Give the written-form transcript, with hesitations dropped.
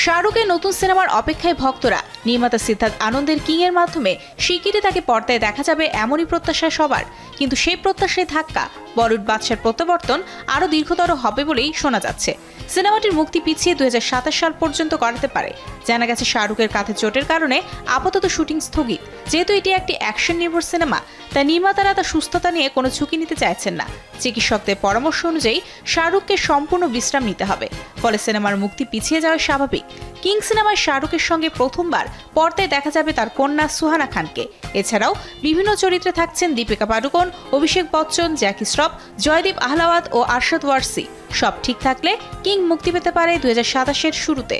শাহরুখের নতুন সিনেমার অপেক্ষায় ভক্তরা। নির্মাতা সিদ্ধার্থ আনন্দের কিং এর মাধ্যমে শিগগিরই তাকে পর্দায় দেখা যাবে এমনই প্রত্যাশা সবার। কিন্তু সেই প্রত্যাশায় ধাক্কা, বলিউড বাদশার প্রত্যাবর্তন আরও দীর্ঘতর হবে বলেই শোনা যাচ্ছে। সিনেমাটির মুক্তি পিছিয়ে 2027 সাল পর্যন্ত করাতে পারে। জানা গেছে শাহরুখের কাঁধে চোটের কারণে আপাতত শুটিং স্থগিত। যেহেতু এটি একটি অ্যাকশন নির্ভর সিনেমা, তাই নির্মাতারা তার সুস্থতা নিয়ে কোনো ঝুঁকি নিতে চাইছেন না। চিকিৎসকদের পরামর্শ অনুযায়ী শাহরুখকে সম্পূর্ণ বিশ্রাম নিতে হবে, ফলে সিনেমার মুক্তি পিছিয়ে যাওয়া স্বাভাবিক। কিং সিনেমায় শাহরুখের সঙ্গে প্রথমবার পর্দায় দেখা যাবে তার কন্যা সুহানা খানকে। এছাড়াও বিভিন্ন চরিত্রে থাকছেন দীপিকা পাডুকোন, অভিষেক বচ্চন, জ্যাকি শ্রফ, জয়দীপ আহলাওয়াত ও আরশাদ ওয়ারসি। সব ঠিক থাকলে কিং মুক্তি পেতে পারে 2027 এর শুরুতে।